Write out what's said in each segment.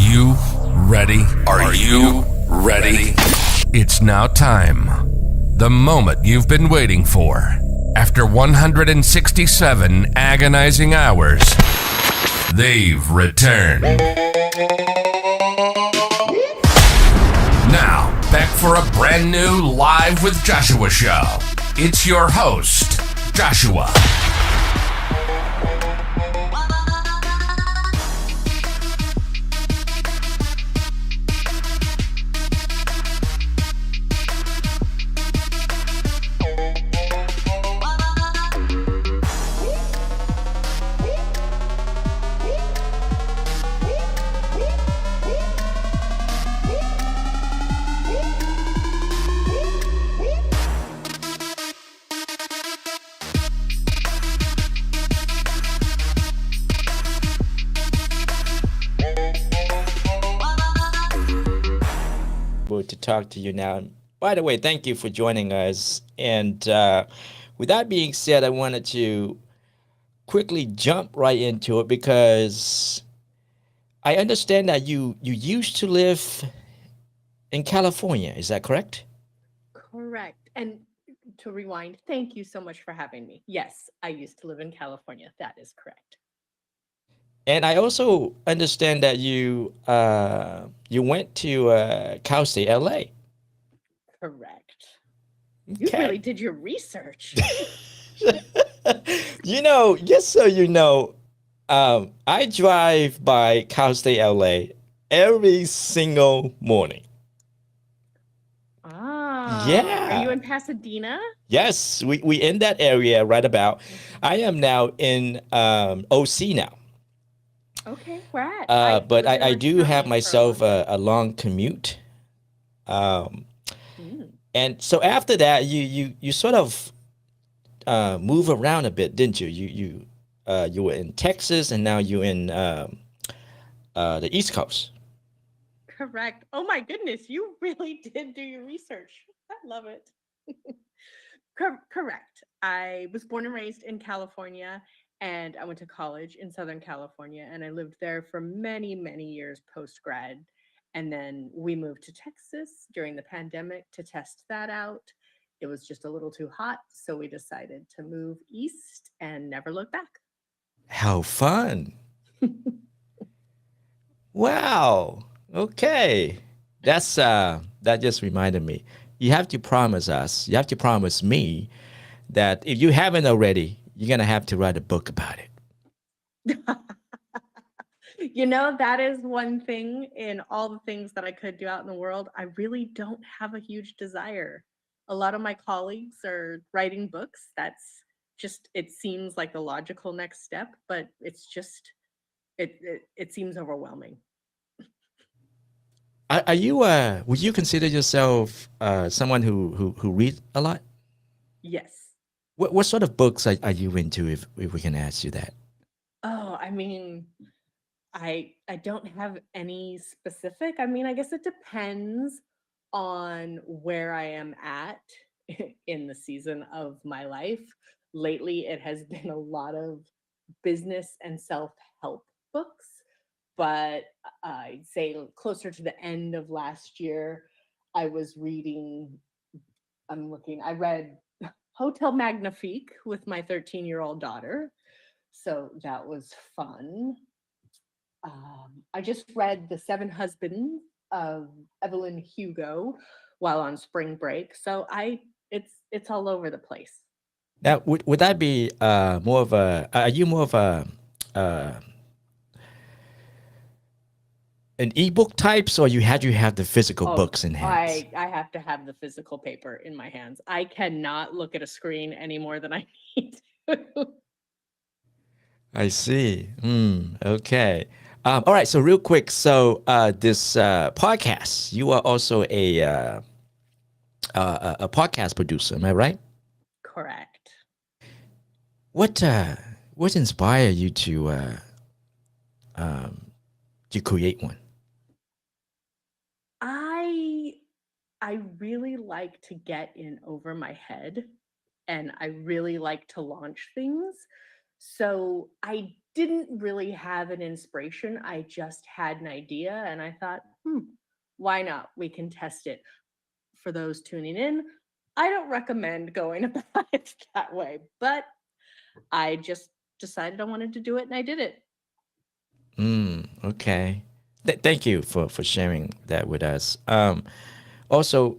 you ready? Are you ready? It's now time. The moment you've been waiting for. After 167 agonizing hours, they've returned. Now, back for a brand new Live with Joshua show. It's your host, Joshua. To talk to you now. By the way, thank you for joining us. And with that being said, I wanted to quickly jump right into it because I understand that you used to live in California. Is that correct? Correct. And to rewind, thank you so much for having me. Yes, I used to live in California. That is correct. And I also understand that you went to Cal State, LA. Correct. You really did your research. Just so you know, I drive by Cal State, LA every single morning. Yeah. Are you in Pasadena? Yes, we in that area right about. I am now in OC now. Okay, where at? But I do have myself a long commute. And so after that, you sort of move around a bit, didn't you? You were in Texas, and now you're in the East Coast. Correct. Oh my goodness, you really did do your research. I love it. Correct. I was born and raised in California, and I went to college in Southern California, and I lived there for many, many years post-grad. And then we moved to Texas during the pandemic to test that out. It was just a little too hot, so we decided to move east and never look back. How fun. Wow. Okay. That just reminded me. You have to promise me that if you haven't already, you're going to have to write a book about it. That is one thing in all the things that I could do out in the world. I really don't have a huge desire. A lot of my colleagues are writing books. That's just, it seems like the logical next step, but it's just, it seems overwhelming. Are you would you consider yourself someone who read a lot? Yes. What sort of books are you into, if we can ask you that? Oh, I mean, I don't have any specific. I mean, I guess it depends on where I am at in the season of my life. Lately, it has been a lot of business and self-help books, but I'd say closer to the end of last year, I read Hotel Magnifique with my 13-year-old daughter. So that was fun. I just read The Seven Husbands of Evelyn Hugo while on spring break. So it's all over the place. Now, would that be more of a? Are you more of a an ebook types, or you have the physical books in hands? I have to have the physical paper in my hands. I cannot look at a screen any more than I need to. I see. Okay. All right. So real quick. So this podcast, you are also a podcast producer. Am I right? Correct. What inspired you to create one? I really like to get in over my head, and I really like to launch things. So I didn't really have an inspiration. I just had an idea and I thought, why not? We can test it. For those tuning in, I don't recommend going about it that way, but I just decided I wanted to do it and I did it. Okay. Thank you for sharing that with us. Also,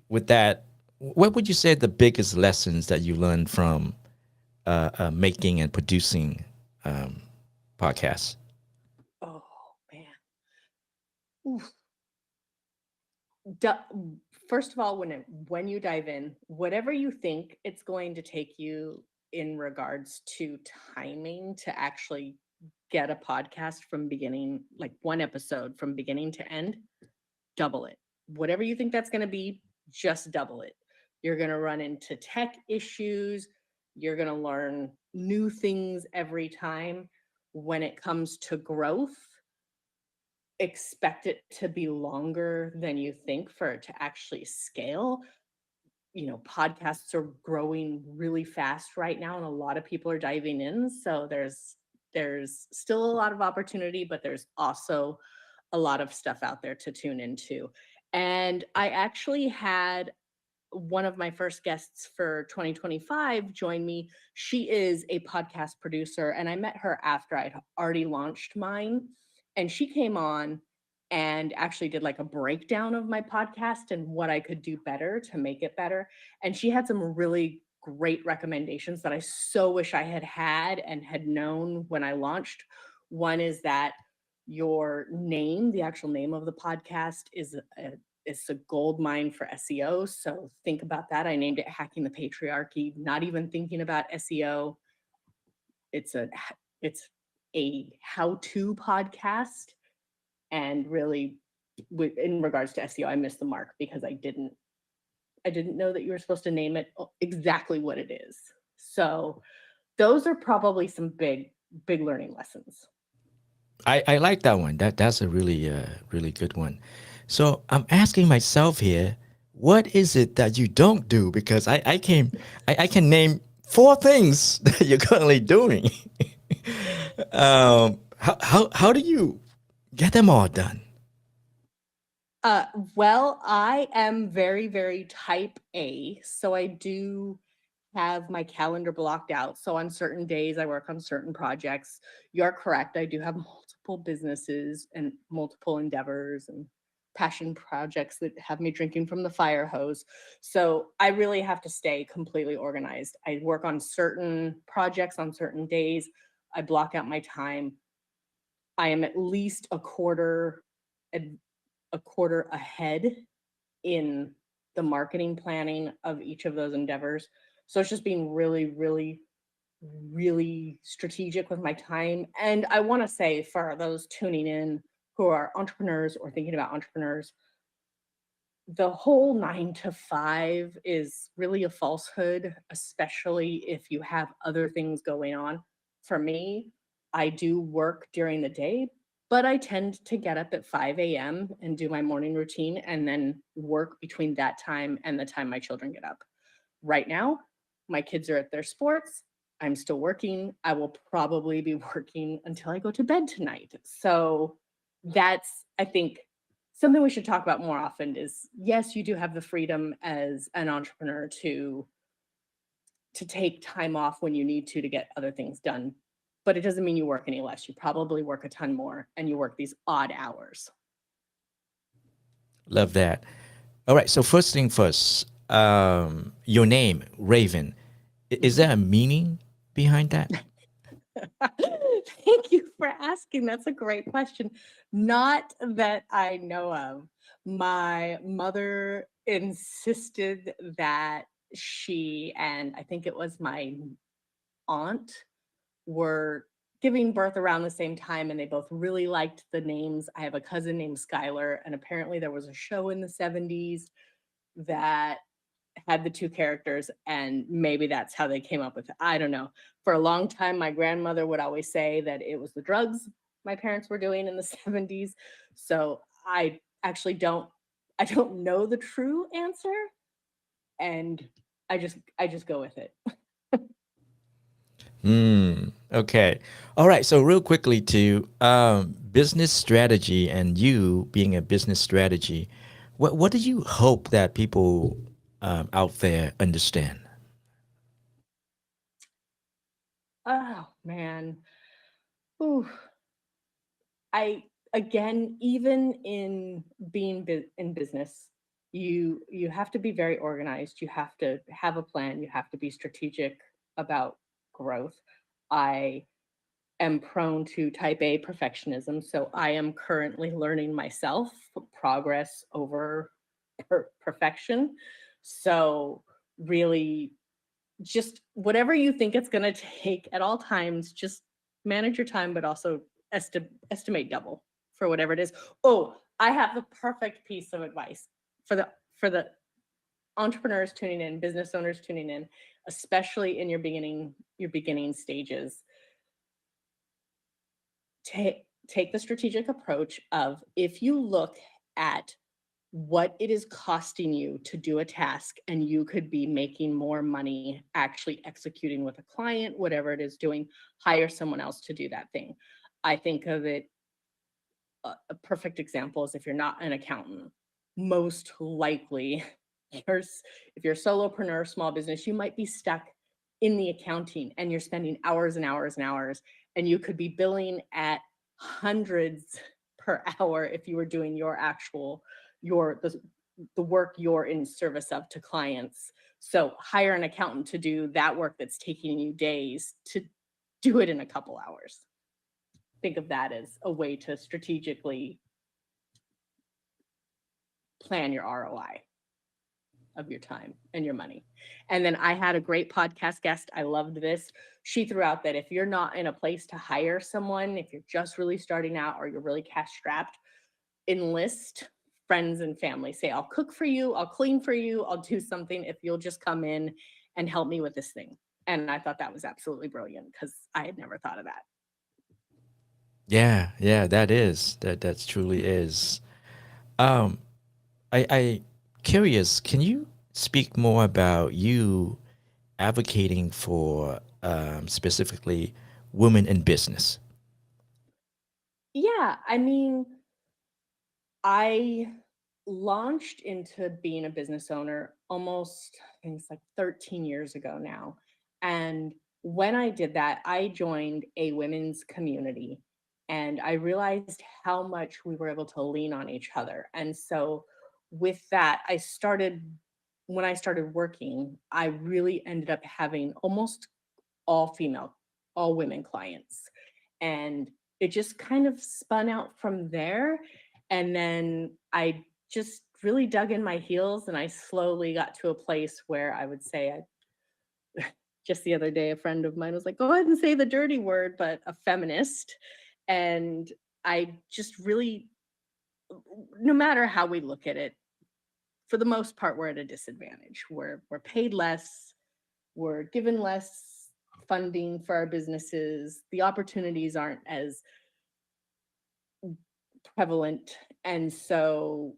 with that, what would you say the biggest lessons that you learned from making and producing podcasts? Oh man. Oof. First of all, when you dive in, whatever you think it's going to take you in regards to timing to actually get a podcast from beginning, like one episode from beginning to end, double it. Whatever you think that's going to be, just double it. You're going to run into tech issues. You're going to learn new things every time. When it comes to growth, expect it to be longer than you think for it to actually scale. Podcasts are growing really fast right now and a lot of people are diving in, so there's still a lot of opportunity, but there's also a lot of stuff out there to tune into. And I actually had one of my first guests for 2025 join me. She is a podcast producer, and I met her after I'd already launched mine. And she came on and actually did like a breakdown of my podcast and what I could do better to make it better. And she had some really great recommendations that I so wish I had had and had known when I launched. One is that your name, the actual name of the podcast, it's a gold mine for SEO. So think about that. I named it Hacking the Patriarchy, not even thinking about SEO. It's a it's a how-to podcast. And really, in regards to SEO, I missed the mark because I didn't know that you were supposed to name it exactly what it is. So those are probably some big learning lessons. I like that one. That's a really good one. So I'm asking myself here, what is it that you don't do? Because I can name four things that you're currently doing. How do you get them all done? Uh, well, I am very, very type A. So I do have my calendar blocked out. So on certain days, I work on certain projects. You're correct. I do have multiple businesses and multiple endeavors and passion projects that have me drinking from the fire hose. So I really have to stay completely organized. I work on certain projects on certain days. I block out my time. I am at least a quarter ahead in the marketing planning of each of those endeavors. So it's just being really, really, really strategic with my time. And I want to say for those tuning in who are entrepreneurs or thinking about entrepreneurs, the whole 9 to 5 is really a falsehood, especially if you have other things going on. For me, I do work during the day, but I tend to get up at 5 a.m. and do my morning routine and then work between that time and the time my children get up. Right now, my kids are at their sports. I'm still working. I will probably be working until I go to bed tonight. So that's, I think, something we should talk about more often is yes, you do have the freedom as an entrepreneur to take time off when you need to get other things done, but it doesn't mean you work any less. You probably work a ton more and you work these odd hours. Love that. All right. So first thing first, your name, Raven. Is there a meaning behind that? Thank you for asking. That's a great question. Not that I know of. My mother insisted that she and I think it was my aunt were giving birth around the same time and they both really liked the names. I have a cousin named Skylar, and apparently there was a show in the 70s that had the two characters, and maybe that's how they came up with it. I don't know. For a long time, my grandmother would always say that it was the drugs my parents were doing in the 70s. So I actually don't know the true answer, and I just go with it. Okay. All right. So real quickly to business strategy and you being a business strategy, what do you hope that people out there understand? Oh man. Ooh. I again, even in being in business, you have to be very organized. You have to have a plan. You have to be strategic about growth. I am prone to type A perfectionism, so I am currently learning myself progress over perfection. So really just whatever you think it's going to take at all times, just manage your time, but also estimate double for whatever it is. Oh, I have the perfect piece of advice for the entrepreneurs tuning in, business owners tuning in, especially in your beginning stages. Take the strategic approach of, if you look at what it is costing you to do a task and you could be making more money actually executing with a client, whatever it is doing, hire someone else to do that thing. I think of it, a perfect example is if you're not an accountant, most likely if you're a solopreneur, small business, you might be stuck in the accounting and you're spending hours and hours and hours, and you could be billing at hundreds per hour if you were doing your actual your the work you're in service of to clients. So hire an accountant to do that work that's taking you days to do it in a couple hours. Think of that as a way to strategically plan your ROI of your time and your money. And then I had a great podcast guest. I loved this. She threw out that if you're not in a place to hire someone, if you're just really starting out or you're really cash strapped, enlist friends and family. Say, I'll cook for you, I'll clean for you, I'll do something if you'll just come in and help me with this thing. And I thought that was absolutely brilliant because I had never thought of that. Yeah, yeah, that truly is. Um, I curious. Can you speak more about you advocating for specifically women in business? Yeah, I mean, I launched into being a business owner almost, I think it's like 13 years ago now. And when I did that, I joined a women's community and I realized how much we were able to lean on each other. And so, with that, when I started working, I really ended up having almost all female, all women clients. And it just kind of spun out from there. And then I just really dug in my heels and I slowly got to a place where I would say, just the other day, a friend of mine was like, go ahead and say the dirty word, but a feminist. And I just really, no matter how we look at it, for the most part, we're at a disadvantage. We're paid less, we're given less funding for our businesses, the opportunities aren't as prevalent, and so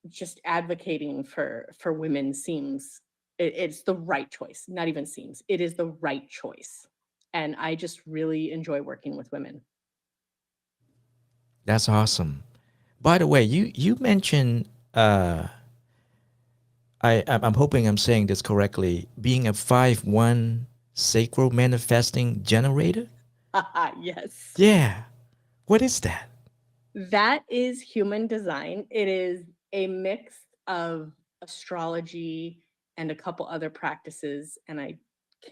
just advocating for women seems, it's the right choice. Not even seems, it is the right choice. And I just really enjoy working with women. That's awesome. By the way, you mentioned I'm hoping I'm saying this correctly. Being a 5-1 sacral manifesting generator. Yes. Yeah. What is that? That is human design. It is a mix of astrology and a couple other practices, and I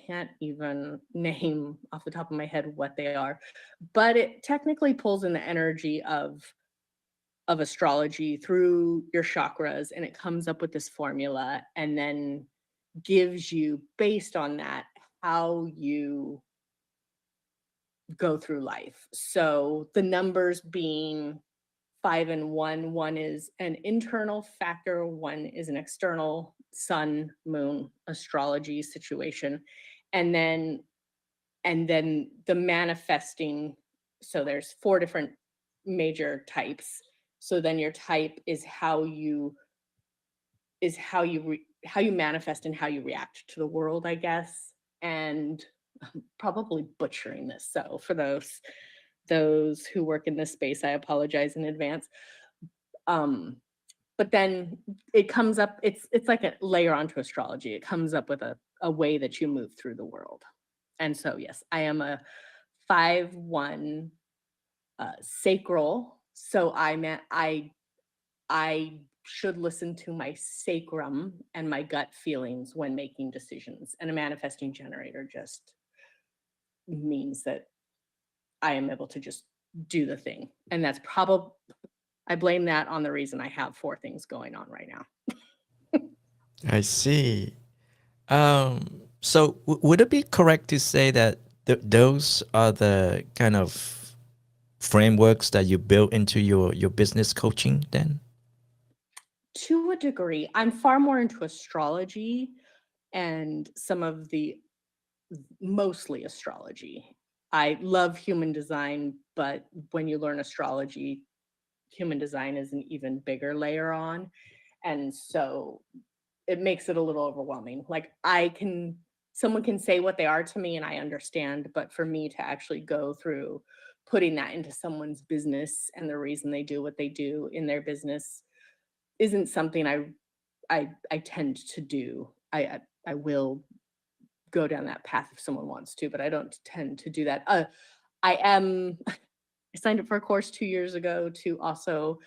can't even name off the top of my head what they are, but it technically pulls in the energy of astrology through your chakras, and it comes up with this formula and then gives you, based on that, how you go through life. So the numbers being 5 and 1, one is an internal factor, one is an external sun, moon, astrology situation. And then the manifesting, so there's four different major types. So then your type is how you manifest and how you react to the world, I guess. And probably butchering this. So for those who work in this space, I apologize in advance. But then it comes up, it's like a layer onto astrology. It comes up with a way that you move through the world. And so yes, I am a 5-1 sacral. So I should listen to my sacrum and my gut feelings when making decisions. And a manifesting generator just means that I am able to just do the thing. And that's probably, I blame that on the reason I have 4 things going on right now. I see. So would it be correct to say that those are the kind of frameworks that you built into your business coaching then? To a degree, I'm far more into astrology and some of the mostly astrology. I love human design, but when you learn astrology, human design is an even bigger layer on. And so it makes it a little overwhelming. Like someone can say what they are to me and I understand, but for me to actually go through putting that into someone's business and the reason they do what they do in their business isn't something I tend to do. I will go down that path if someone wants to, but I don't tend to do that. I signed up for a course 2 years ago to also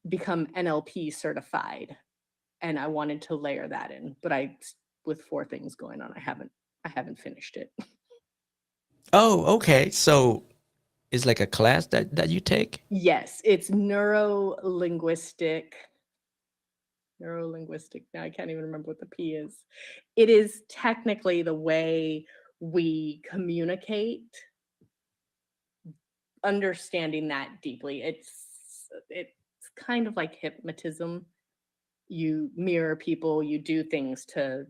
become NLP certified, and I wanted to layer that in, but with 4 things going on, I haven't finished it. Oh, okay. So it's like a class that you take? Yes, it's neuro-linguistic. Now I can't even remember what the P is. It is technically the way we communicate, understanding that deeply. It's kind of like hypnotism. You mirror people, you do things to,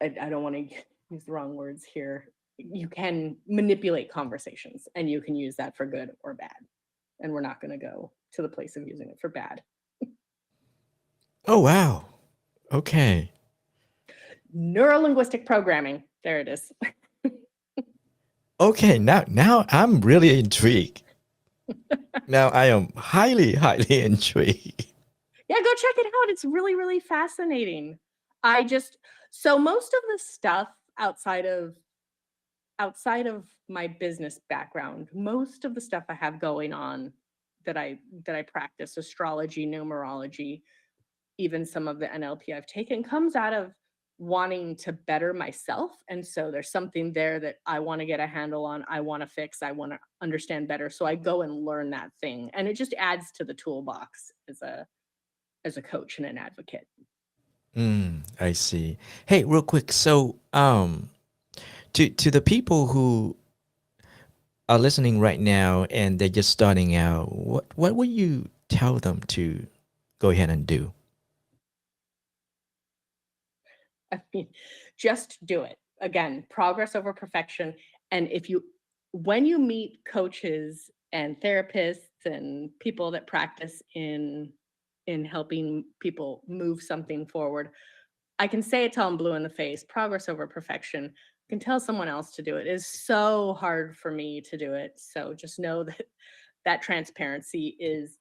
I don't want to use the wrong words here. You can manipulate conversations and you can use that for good or bad. And we're not going to go to the place of using it for bad. Oh, wow. Okay. Neurolinguistic programming. There it is. Okay, now I'm really intrigued. Now I am highly, highly intrigued. Yeah, go check it out. It's really, really fascinating. So most of the stuff outside of my business background, most of the stuff I have going on that I practice, astrology, numerology, even some of the NLP I've taken, comes out of wanting to better myself. And so there's something there that I want to get a handle on, I want to fix, I want to understand better. So I go and learn that thing. And it just adds to the toolbox as a coach and an advocate. I see. Hey, real quick. So, to the people who are listening right now and they're just starting out, what would you tell them to go ahead and do? I mean, just do it. Again, progress over perfection. And when you meet coaches and therapists and people that practice in helping people move something forward, I can say it till I'm blue in the face. Progress over perfection. I can tell someone else to do it. It is so hard for me to do it. So just know that transparency is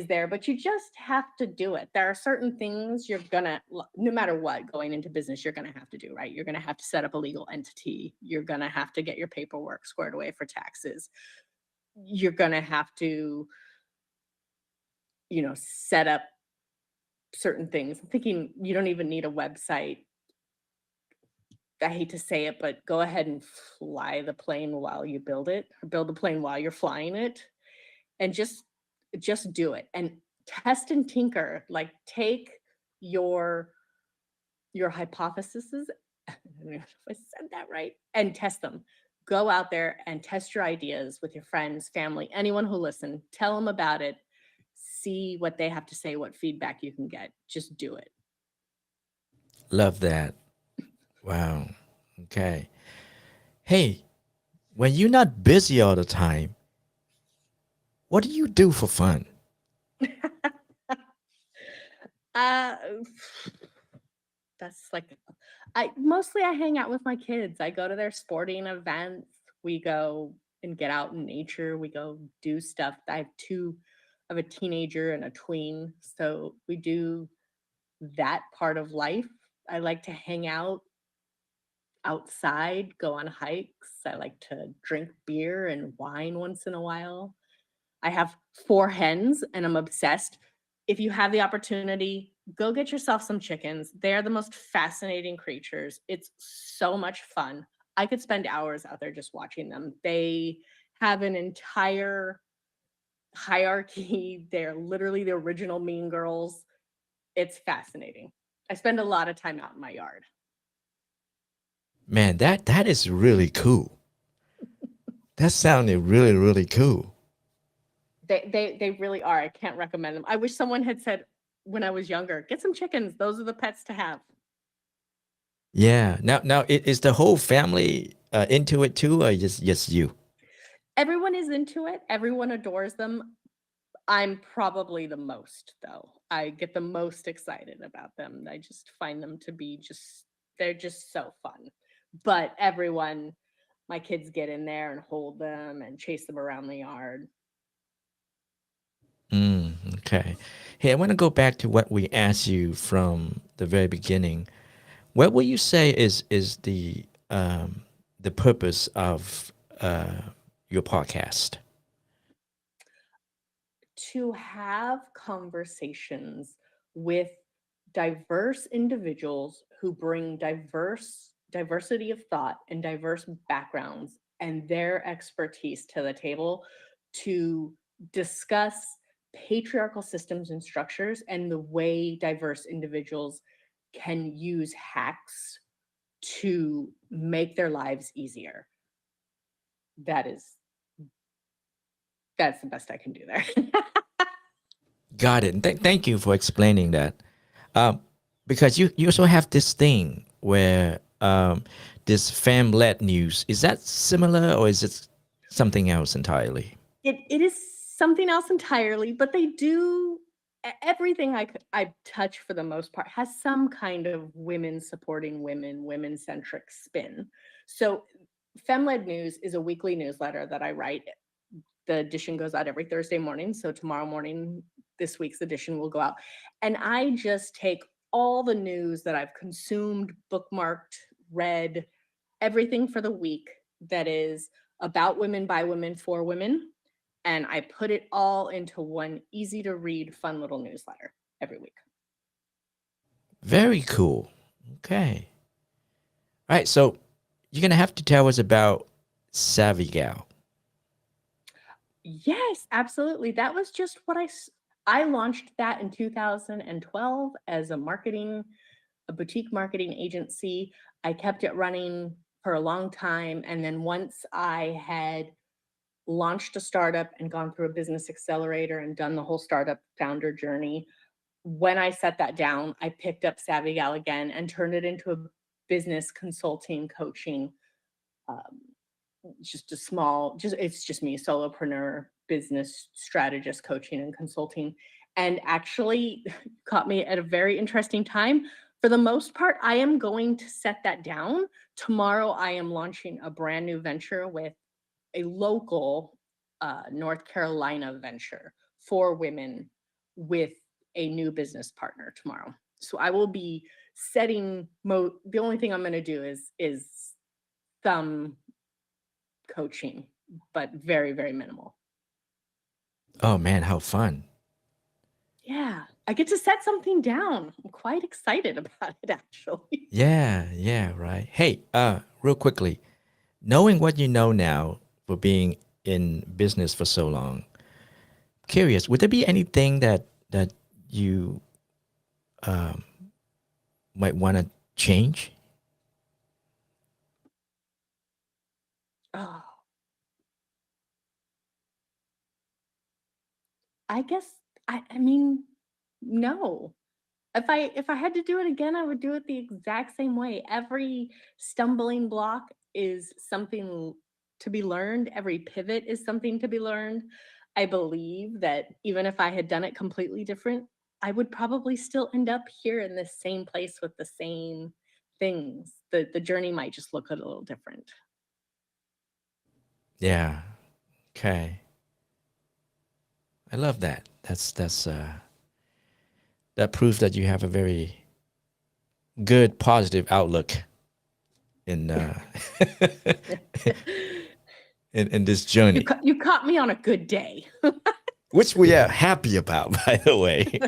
there, but you just have to do it. There are certain things no matter what, going into business, you're gonna have to do, right? You're gonna have to set up a legal entity. You're gonna have to get your paperwork squared away for taxes. You're gonna have to, set up certain things. I'm thinking you don't even need a website. I hate to say it, but go ahead and fly the plane while you build it, or build the plane while you're flying it, and just do it and test and tinker. Like, take your hypotheses, I don't know if I said that right, and test them. Go out there and test your ideas with your friends, family, anyone who listen. Tell them about it. See what they have to say, what feedback you can get. Just do it. Love that. Wow. Okay. Hey, when you're not busy all the time, what do you do for fun? uh that's like I hang out with my kids. I go to their sporting events. We go and get out in nature. We go do stuff. I have a teenager and a tween, so we do that part of life. I like to hang out outside, go on hikes. I like to drink beer and wine once in a while. I have 4 hens and I'm obsessed. If you have the opportunity, go get yourself some chickens. They're the most fascinating creatures. It's so much fun. I could spend hours out there just watching them. They have an entire hierarchy. They're literally the original mean girls. It's fascinating. I spend a lot of time out in my yard. Man, that is really cool. That sounded really, really cool. They really are. I can't recommend them. I wish someone had said when I was younger, get some chickens. Those are the pets to have. Yeah. Now, is the whole family into it too, or just you? Everyone is into it. Everyone adores them. I'm probably the most though. I get the most excited about them. I just find them to be they're just so fun. But everyone, my kids get in there and hold them and chase them around the yard. Okay. Hey, I want to go back to what we asked you from the very beginning. What would you say is the purpose of your podcast? To have conversations with diverse individuals who bring diversity of thought and diverse backgrounds and their expertise to the table to discuss patriarchal systems and structures and the way diverse individuals can use hacks to make their lives easier. That is that's the best I can do there. Got it. Thank you for explaining that. Um, because you also have this thing where this fam-led news, is that similar or is it something else entirely? It is something else entirely, but they do everything I touch for the most part has some kind of women supporting women, women-centric spin. So Femled News is a weekly newsletter that I write. The edition goes out every Thursday morning. So tomorrow morning, this week's edition will go out. And I just take all the news that I've consumed, bookmarked, read, everything for the week that is about women, by women, for women. And I put it all into one easy to read, fun little newsletter every week. Very cool. Okay. All right. So you're gonna have to tell us about Savvy Gal. Yes, absolutely. That was just what I launched that in 2012 as a boutique marketing agency. I kept it running for a long time. And then once I had launched a startup and gone through a business accelerator and done the whole startup founder journey, when I set that down, I picked up Savvy Gal again and turned it into a business consulting coaching. Um, it's just me, solopreneur, business strategist, coaching and consulting. And actually caught me at a very interesting time. For the most part, I am going to set that down. Tomorrow, I am launching a brand new venture with a local North Carolina venture for women with a new business partner tomorrow. So I will be the only thing I'm going to do is some coaching, but very, very minimal. Oh man, how fun. Yeah, I get to set something down. I'm quite excited about it, actually. Yeah, right. Hey, real quickly, knowing what you know now for being in business for so long, curious, would there be anything that you might want to change? Oh, I guess I mean, no. If I had to do it again, I would do it the exact same way. Every stumbling block is something to be learned. Every pivot is something to be learned. I believe that even if I had done it completely different, I would probably still end up here in the same place with the same things. The journey might just look a little different. Yeah. Okay. I love that. That proves that you have a very good, positive outlook in in this journey, You caught me on a good day. which we are happy about. By the way,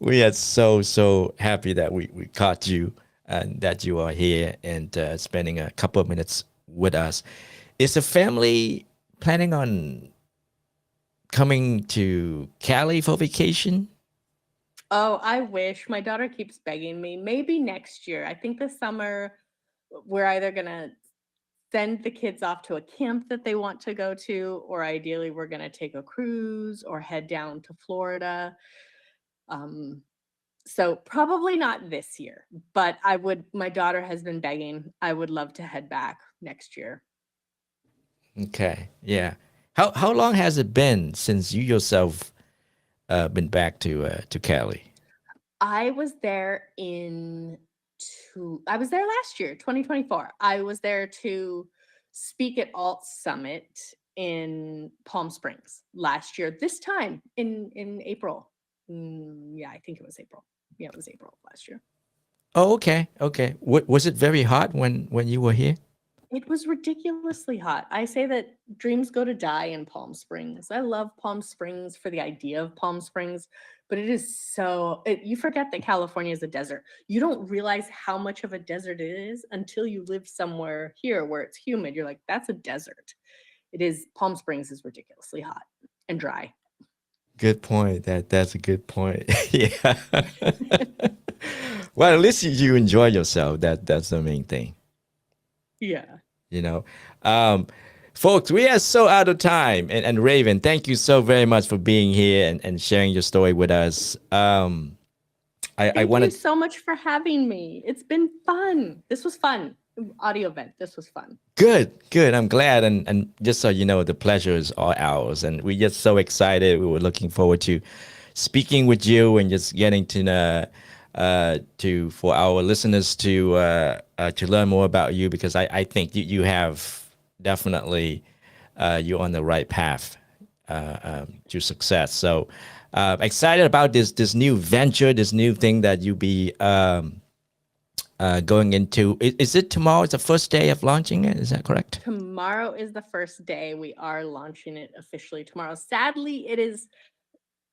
we are so happy that we caught you and that you are here and spending a couple of minutes with us. Is the family planning on coming to Cali for vacation? Oh, I wish. My daughter keeps begging me. Maybe next year. I think this summer we're either gonna send the kids off to a camp that they want to go to, or ideally we're gonna take a cruise or head down to Florida. Um, so probably not this year, but my daughter has been begging. I would love to head back next year. Okay, yeah. How long has it been since you yourself been back to Cali? I was there last year, 2024. I was there to speak at Alt Summit in Palm Springs last year. This time in April. Yeah, I think it was April. Yeah, it was April of last year. Oh, okay, okay. Was it very hot when you were here? It was ridiculously hot. I say that dreams go to die in Palm Springs. I love Palm Springs for the idea of Palm Springs, but you forget that California is a desert. You don't realize how much of a desert it is until you live somewhere here where it's humid. You're like, that's a desert. Palm Springs is ridiculously hot and dry. Good point. That's a good point. Yeah. Well, at least you enjoy yourself. That's the main thing. Yeah. You know, folks, we are so out of time. And Raven, thank you so very much for being here and sharing your story with us. Thank you so much for having me. It's been fun. This was fun. Audio event. This was fun. Good. I'm glad. And just so you know, the pleasure is all ours. And we're just so excited. We were looking forward to speaking with you and just getting to know for our listeners to learn more about you, because I think you have definitely you're on the right path to success. So excited about this new venture, this new thing that you be going into. Is it tomorrow? It's the first day of launching it. Is that correct? Tomorrow is the first day. We are launching it officially tomorrow. Sadly,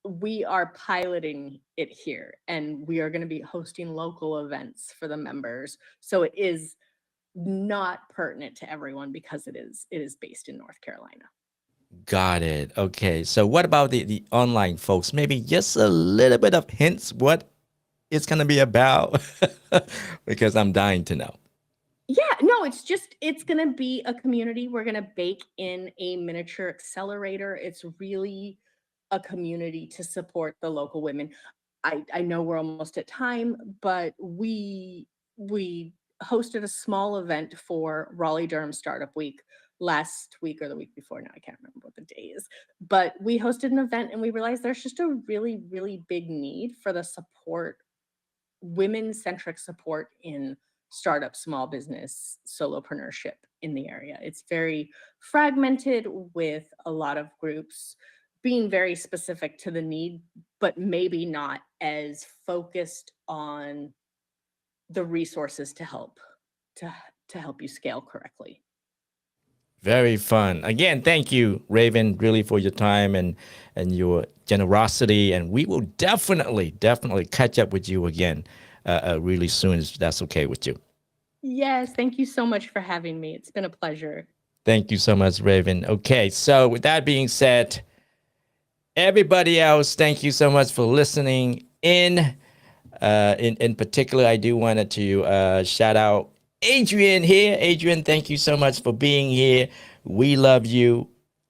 we are piloting it here, and we are going to be hosting local events for the members. So it is not pertinent to everyone because it is based in North Carolina. Got it. Okay. So what about the online folks? Maybe just a little bit of hints what it's going to be about, because I'm dying to know. Yeah, no, it's going to be a community. We're going to bake in a miniature accelerator. It's really a community to support the local women. I know we're almost at time, but we hosted a small event for Raleigh-Durham Startup Week last week or the week before. Now I can't remember what the day is, but we hosted an event and we realized there's just a really, really big need for the support, women-centric support in startup, small business, solopreneurship in the area. It's very fragmented, with a lot of groups being very specific to the need, but maybe not as focused on the resources to help you scale correctly. Very fun. Again, thank you, Raven, really for your time and your generosity. And we will definitely catch up with you again really soon, if that's okay with you. Yes, thank you so much for having me. It's been a pleasure. Thank you so much, Raven. Okay, so with that being said, everybody else, thank you so much for listening in. In particular, I do wanted to shout out Adrian here. Adrian, thank you so much for being here. We love you.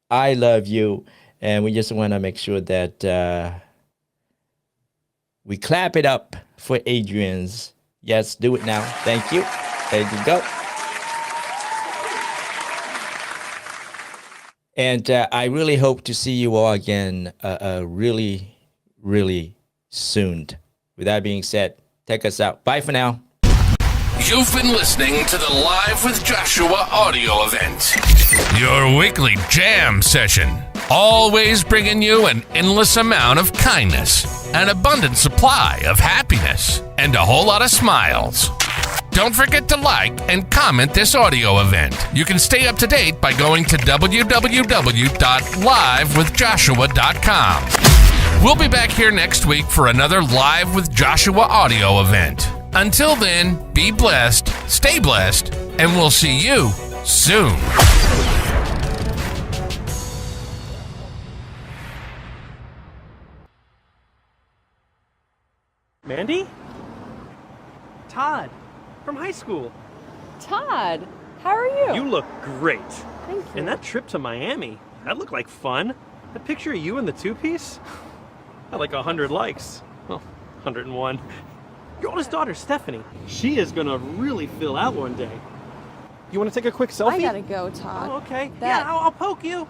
I love you. And we just want to make sure that we clap it up for Adrian's. Yes, do it now. Thank you. There you go. And I really hope to see you all again really, really soon. With that being said, take us out. Bye for now. You've been listening to the Live with Joshua audio event, your weekly jam session. Always bringing you an endless amount of kindness, an abundant supply of happiness, and a whole lot of smiles. Don't forget to like and comment this audio event. You can stay up to date by going to www.livewithjoshua.com. We'll be back here next week for another Live with Joshua audio event. Until then, be blessed, stay blessed, and we'll see you soon. Mandy? Todd, from high school. Todd, how are you? You look great. Thank you. And that trip to Miami, that looked like fun. That picture of you in the two-piece? Had like 100 likes. Well, 101. Your oldest daughter, Stephanie, she is gonna really fill out one day. You wanna take a quick selfie? I gotta go, Todd. Oh, okay. Yeah, I'll poke you.